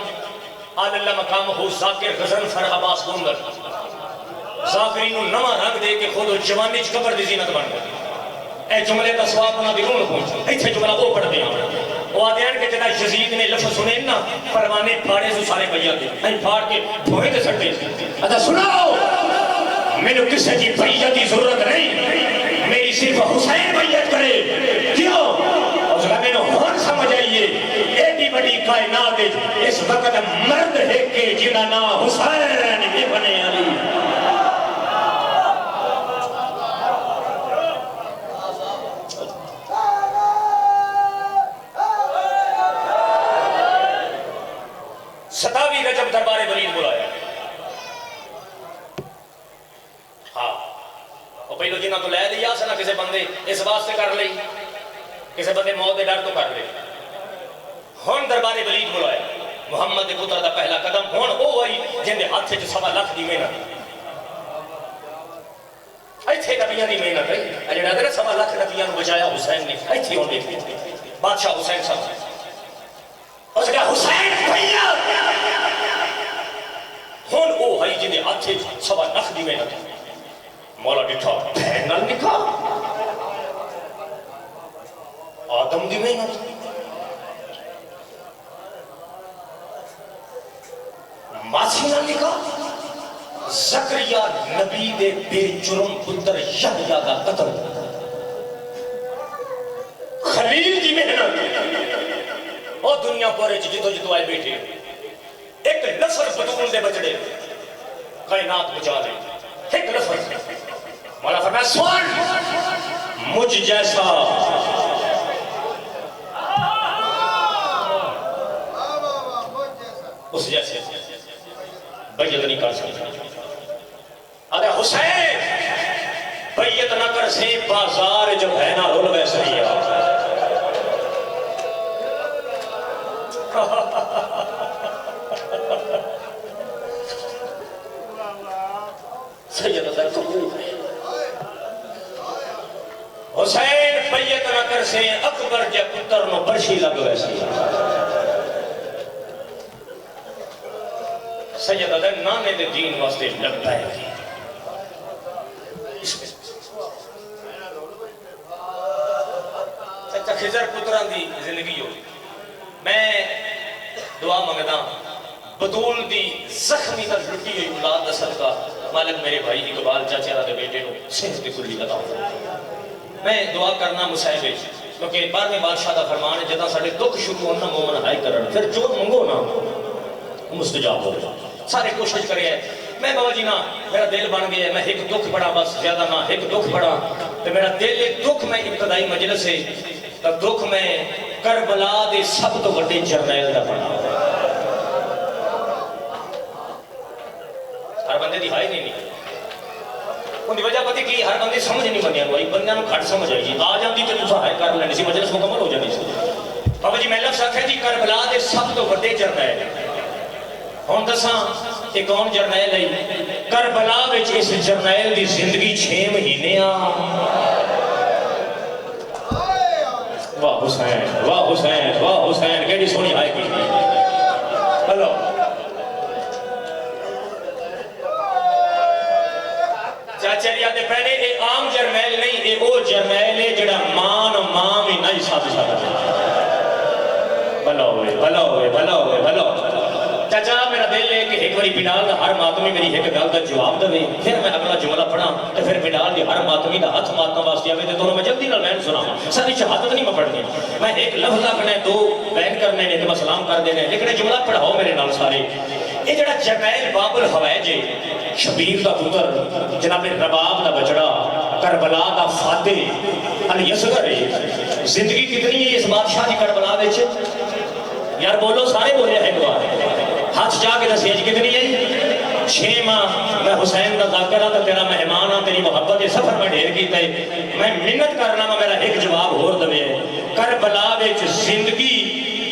آل اللہ مقام ہو ذاکر غزن فرح عباس گونگر ذاکرینو نما رنگ دے کے خود جوانی چکبر دی زینت بن گئی. اے جملے کا سواب انہا دی رون پہنچ ایتھے جملہ وہ پڑھ دیا وہ آدھیان کے جدہ یزید نے لفظ سنیں نا پروانے پھاڑے سے سارے بیعت دے این پھاڑ کے بھوئے دے سکتے اچھا سناؤ میں نے کسے کی بیعت کی ضرورت نہیں میری صرف حسین بیعت کرے کیوں اور جگہ میں نے ہون سمجھ آئیے ایڈی بڑی کائنات اس وقت مرد ہے کہ جنہ نا حسین ابن علی ستاوی رجب دربار ولید بلایا ہاں اور پہلو جنہ تو لے لیا سنا کسے بندے اس واسطے کر لئی کسے بندے موت دے ڈر تو کر لئی. ہون دربار ولید بلایا محمد پتر دا پہلا قدم ہون او آئی جن دے ہاتھ سے 1.25 دی محنت ایتھے نبیان دی محنت ہے اجڑا دے 1.25 نبیان بچایا حسین نے ایتھے ہون دیکھ بادشاہ حسین صاحب اس کا حسین بھیا ہون او آئی جن دے ہاتھ سے 1.25 دی محنت مولا ڈٹھا بہن نال نکاح آدم دی محنت ماسی نہ لکھا زکریا نبی دے بے جرم پتر یحییٰ کا قتل خلیل دی محنت اور دنیا پورے جتو جتو آئے بیٹھے ایک لفظ بطول دے بچڑے کائنات بچا دے ایک لفظ مولا فرمایا سوان مجھ جیسا اس جیسے بیعت نہیں کر سکتا. اگر حسین بیعت نہ کر سے بازار جب ہے نا رول ویسے ہی سید حسین بیعت نہ کر سے اکبر جے پتر نو برشی لگ ویسی سید ادن نانے دے دین واسطے لگتا ہے چچا خضر پتران دی زندگی ہو میں دعا منگدا بطول دی زخمی تک لٹی ہوئی اولاد دا صدقہ مالک میرے بھائی اقبال چاچا دے بیٹے نو صحت کی کلی عطا فرمائے میں دعا کرنا مصیبے کیونکہ 12ویں بادشاہ دا فرمان ہے جدا ساڈے دکھ شروع ہونا مومن ہائی کرن پھر جو منگو نا مستجاب ہو سارے کوشش کرے میں بابا جی نا میرا دل بن گیا میں ایک دکھ پڑا بس زیادہ نہ ایک دکھ پڑا تو میرا دل ایک دکھ میں ابتدائی مجلس ہے تو دکھ میں کربلا دے سب تو بڑے جرنیل دا پڑا ہر بندے دی ہائی نہیں ان دی وجہ پتی کی ہر بندے سمجھ نہیں بنیا ہوئی بندیاں نو گھٹ سمجھ آئی جی آ جاندی تے تساں ہائی کر لینی سی مجلس مکمل ہو جانی سی بابا جی میں لفظ آکھیا جی کربلا دے سب تو بڑے جرنیل ہن دساں کہ کون جرنیل ہے کربلا وچ اس جرنیل دی زندگی 6 مہینے واہ حسین واہ حسین واہ حسین کیڑی سونی ہائی کی ہلو چاچریا دے پہلے اے عام جرنیل نہیں اے او جرنیل ہے جڑا مان و مام ہی نہیں ساتھ بھلا ہوئے بھلا ہوئے بھلا ہوئے بھلا چاچا میرا دل ہے کہ ایک باری بلال دا ہر ماتمی میری ایک گل دا جواب دے پھر میں اگلا جملہ پڑھا تو پھر بلال دی ہر ماتمی دا ہاتھ ماتم واسطے آوے تے دونوں میں جلدی نال بیان سناواں ساری شہادت نہیں میں پڑھنی میں ایک لفظ اپنے دو بیان کرنے نے تے میں سلام کر دینے لیکن جملہ پڑھاؤ میرے نال سارے یہ جڑا جرنیل باب الحوائج شبیر دا پتر جناب رباب دا بچڑا کربلا دا فاتح علی اصغر ہے زندگی کتنی ہے اس بادشاہ دی کربلا وچ یار بولو سارے بولے ہیں دعا ہاتھ جا کے دسیج کتنی ہے 6 ماہ میں حسین دا ذاکر ہاں تو تیرا مہمان ہاں تیری محبت سفر میں ڈھیر کیتا ہے میں منت کرنا میرا ایک جواب ہور دوے کربلا وچ زندگی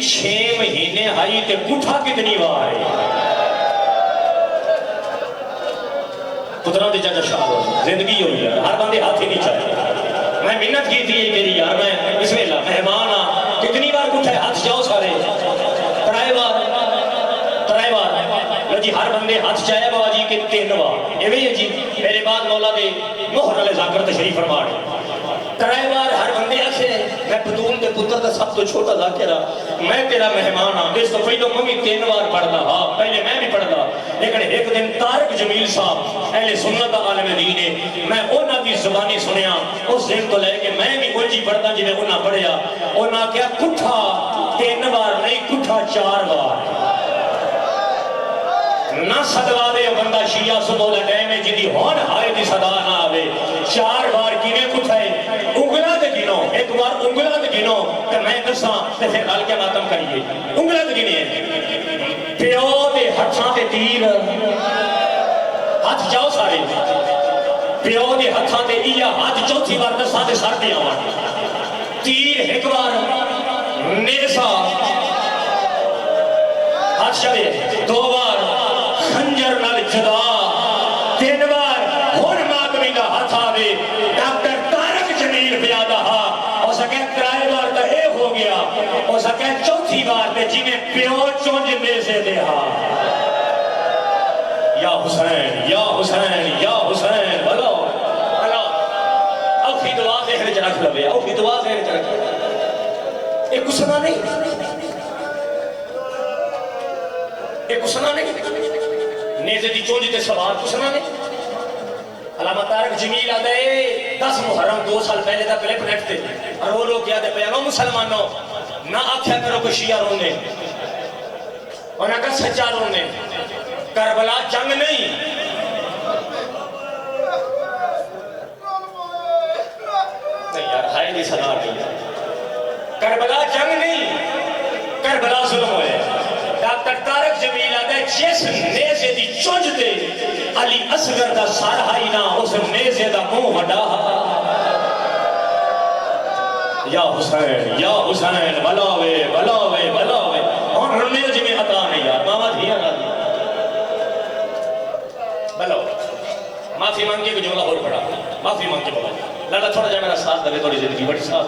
6 مہینے آئی تے کٹھا کتنی بار ہے پتران دی چاچا شاہ زندگی ہوئی یار ہر بندے ہاتھ ہی نہیں چاہے میں منت کی تھی میری یار میں بسم اللہ مہمان ہاں کتنی بار کٹھا ہے ہاتھ جاؤ سارے ترائے بار جی ہر بندے ہاتھ چاہے بابا جی کے 3 بار یہ بھی ہے جی میرے بعد مولا دے مہر علیہ ذاکر تشریف فرما رہے ترائے بار ہر بندے آکھے میں بطول دے پتر دا سب تو چھوٹا ذاکر ہاں میں تیرا مہمان ہاں اس تو پہلو میں بھی 3 بار پڑھدا ہاں پہلے میں بھی پڑھدا لیکن ایک دن طارق جمیل صاحب اہل سنت عالم دین ہے میں انہاں دی زبانی سنیا اس دن تو لے کے میں بھی انجی پڑھدا جویں انہاں پڑھیا انہاں کیا کٹھا 3 بار نہیں کٹھا 4 بار نہ صدوا دے بندہ شیعہ صبح دا ٹائم ہے جدی ہون ہائے دی صدا نہ آوے 4 بار کیویں کٹھائے انگلاں تے گنو ایک بار انگلاں تے گنو کہ میں دساں تے پھر گل کے ماتم کریے انگلاں تے گنے پیو دے ہتھاں تے تیر ہاتھ جاؤ سارے پیو دے ہتھاں تے ایا ہاتھ چوتھی بار دساں تے سر تے آون تیر ایک بار نیزا ہاتھ چلے 2 بار خنجر نال جدا 3 بار ہن ماگمی دا ہاتھ آوے ڈاکٹر طارق جمیل پیادہ ہا او سکے 3 بار تا اے ہو گیا او سکے 4تھی بار تے جی میں پیو چونج میں سے دے ہا یا حسین یا حسین یا حسین بلو بلو اوکھی دعا ذہن چ رکھ لوے اوکھی دعا ذہن چ رکھ اے کسنا نہیں اے کسنا نہیں نیزے دی چونج تے سوار کسنا نہیں علامہ طارق جمیل آدھے 10 محرم 2 سال پہلے دا کلپ نیٹ تے رو رو کیا دے پیانو مسلمانوں نہ آکھیا کرو کہ شیعہ رونے اور نہ کہ سچا رونے کربلا جنگ نہیں یار ہائے نہیں صدا نہیں کربلا جنگ نہیں کربلا ظلم ہوئے ڈاکٹر طارق جمیل آدھے جس نیزے دی چونج دے علی اصغر دا سار ہائی نا اس نیزے دا منہ وڈا یا حسین بلاوے بلاوے بلاوے اور نیزے میں عطا نہیں یار ماما دھیا نہ دی بلاو معافی مانگے کو جملہ اور پڑا معافی مانگے بابا لالا تھوڑا جا میرا ساتھ دے تھوڑی زندگی بڑی ساتھ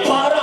12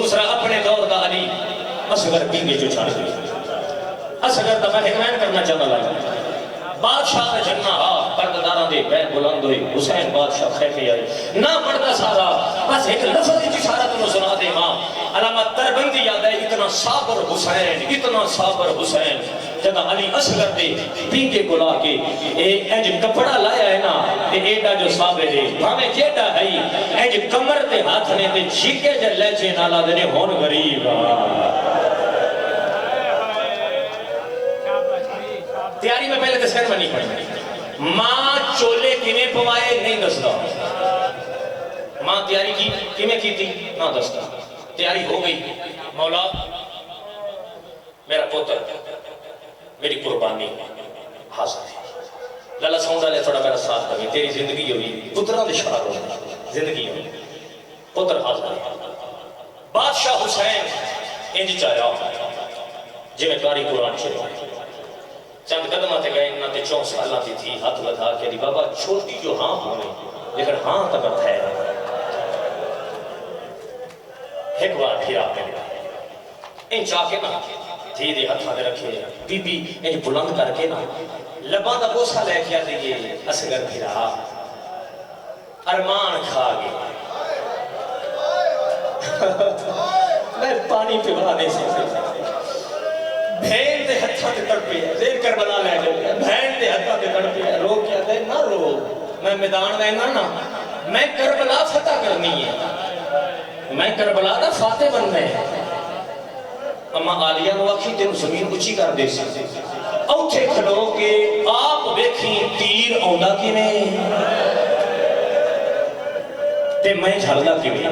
دوسرا اپنے دور دا علی اصغر پینگے جو چھاڑ گئی اصغر دا میں حکمین کرنا چاہتا لگا بادشاہ دا جنہ پردداران دے بین بلند ہوئی حسین بادشاہ خیفی آئی نہ پڑھتا سارا بس ایک لفظ کی سارا تنہوں سنا دے ماں علامت تربندی یاد ہے اتنا صابر حسین جگہ علی اصغر دے پینکے کو لا کے اینج کپڑا لایا ہے نا ایڈا جو صابر ہے ہمیں جیڈا ہے اینج کمر تے ہاتھ نے تے جھکے جے لیچے نالا دے ہون غریب تیاری میں پہلے دسکر بنی پڑی ماں چولے کنے پوائے نہیں دستا ماں تیاری کی کنے کی تھی نہ دستا تیاری ہو گئی مولا میرا پوتر میری قربانی حاضر ہے لالا سونڈا لے تھوڑا میرا ساتھ دے تیری زندگی ہوئی پترہ دے شعر ہو زندگی ہوئی پتر حاضر ہے بادشاہ حسین انج چاہیا جی میں کاری قرآن چاہیا چند قدمہ تے گئے انہاں تے 4 سالہ دی تھی ہاتھ لدھا کے دی بابا چھوٹی جو ہاں ہونے لیکن ہاں تک ہے ایک بار پھرا پہ ان چاہ کے نا دھی دے ہاتھ دے رکھے بی بی ان بلند کر کے نا لبان دا بوسا لے کیا دیئے اصغر پھرا ارمان کھا گئے میں پانی پھرا نہیں سکتے بھین دے ہتھا تے تڑپی ہے زیر کربلا لے گئے بھین دے ہتھا تے تڑپی ہے رو کیا دے نہ رو میں میدان میں نا میں کربلا فتح کرنی ہے میں کربلا دا فاتح بننے ہے اما آلیہ نو آکھی تینو زمین اچھی کر دے سی اوٹھے کھڑو کے آپ بیکھیں تیر آندا کی میں تے میں جھڑدا کی میں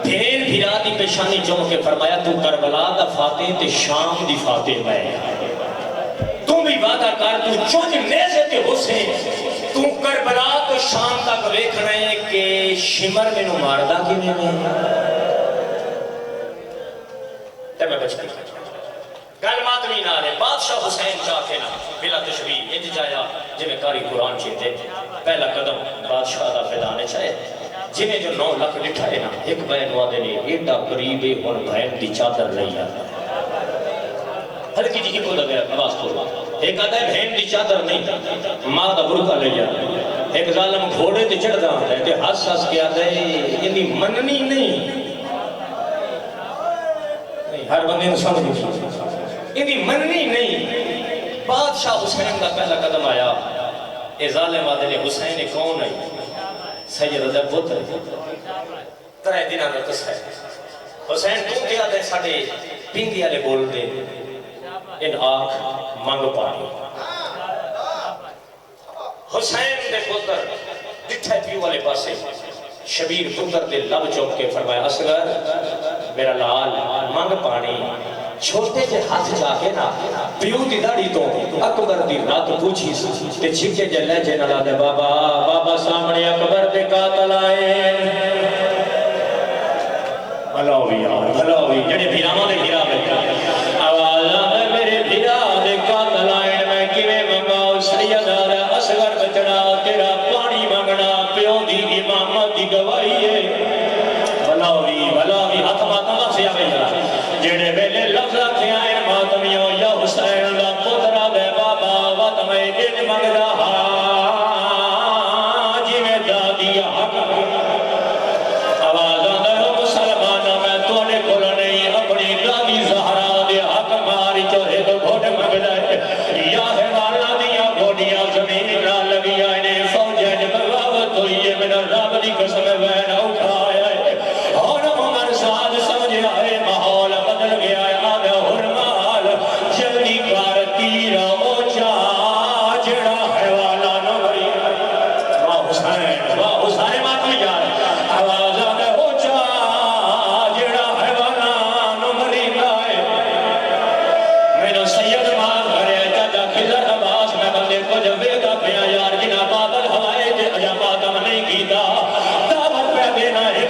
پھر بھیرا دی پیشانی جوں کے فرمایا تو کربلا دا فاتح تے شام دی فاتح میں تم بھی وعدہ کر تو چونج نیزے تے حسین تو کربلا تو شام تک ویکھنا ہے کہ شمر میں نو ماردہ کی میں تے میں بچ گئی گل ماتمی نہ لے بادشاہ حسین چاہ کے نا بلا تشبیح انج جایا جی میں کاری قرآن چیتے پہلا قدم بادشاہ دا فیدانے چاہے جنہیں جو 9 لاکھ لٹھا ہے نا ایک بین وعدے نے ایڈا قریبے اور بہن دی چادر لئی آتا ہلکی جی کو لگے آواز کو ایک آدھا ہے بہن دی چادر نہیں ماں دا برکہ لئی آتا ایک ظالم گھوڑے تے چڑھ دا ہے تے ہاتھ ساس کیا دے یعنی مننی نہیں ہر بندے نے سمجھ یعنی مننی نہیں بادشاہ حسین دا پہلا قدم آیا اے ظالم وعدے نے حسین کون ہے سید عدہ پتر ترہ دن آنے کس ہے حسین تو کیا دے ساڑے پینگی آلے بول دے ان آنکھ مانگ پانی حسین دے پتر دٹھے پیو والے پاسے شبیر پتر دے لب چوک کے فرمایا اصغر میرا لال مانگ پانی چھوٹے جے ہاتھ جا کے نا پیو دی داڑی تو اکبر دی رات پوچھی تے چھکے جے لے جے نلا دے بابا بابا سامنے اکبر دے قاتل آئے بھلاوی جڑے بھیراموں دے بھیرا بے آواز آنے میرے بھیرا دے قاتل آئے میں کیویں منگاؤ سیدہ دے اصغر بچڑا تیرا پانی منگنا پیو دی امامت دی گواہی ہے بھلاوی ہاتھ ماتم سے آوے جڑے ویلے لفظ آکھے آئے ماتمیوں یا حسین دا پترہ دے بابا وقت میں دن مگ رہا جی میں دادی حق آواز آدھے ہو مسلمانہ میں توڑے کھول نہیں اپنی دادی زہرہ دے حق ماری چوہے تو گھوڑ مگ رہے یا ہے والا دیا گھوڑیاں زمین نہ لگی آئینے فوجین بغاوت ہوئی ہے میرا رب دی قسم وین اٹھایا ہے اور عمر ساتھ سمجھ آئے ماحول بدل گیا ہے آدھا حرمال جلدی کار تیرا اوچا جڑا ہے والا نوری واہ حسین ماتم یار آواز آدھا اوچا جڑا ہے والا نوری لائے میرا سید مار بھرے جاجا خضر عباس میں بندے کو جبے گا پیا یار جنا بادل ہوائے جے اجا بادم نہیں کیتا دعوت پہ دینا ہے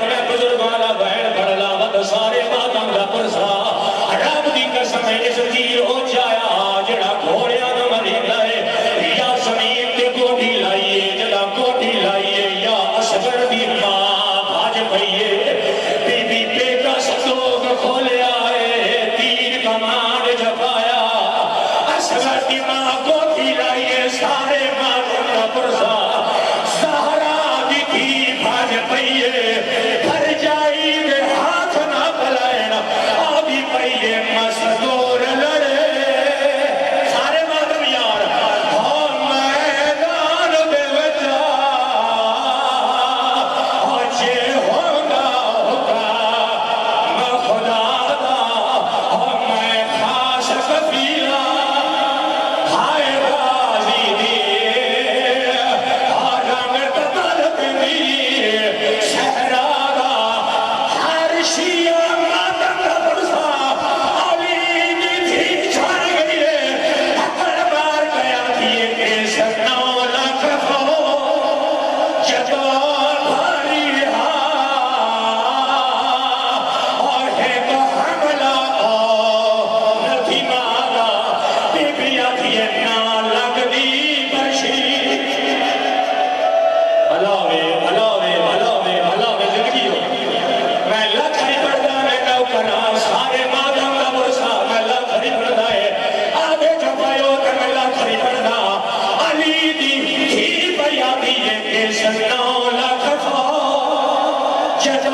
جدو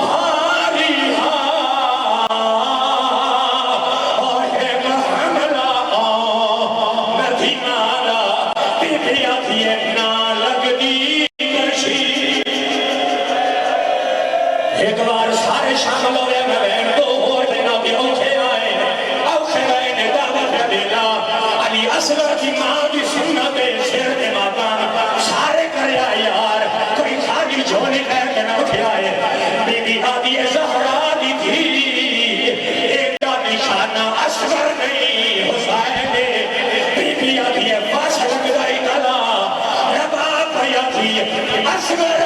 بھاری اور ایک حملہ مدینہ دا بیبیا دیے نہ لگدی کشی ایک بار سارے شامل ہوئے میں بہن دو اور دینا بھی اوکھے آئے اوکھے بہن دعوت دینا علی اصغر کی ماں کی سنت سر دے ماتان سارے کرے آئے یار کوئی خالی جھولی کہہ کے نہ اٹھے آئے بی بی آدھی زہرا دی تھی ایک کا نشانہ اصغر نہیں حسین بی بی آدھی پاس لگ گئی کلا ربا پیا تھی اصغر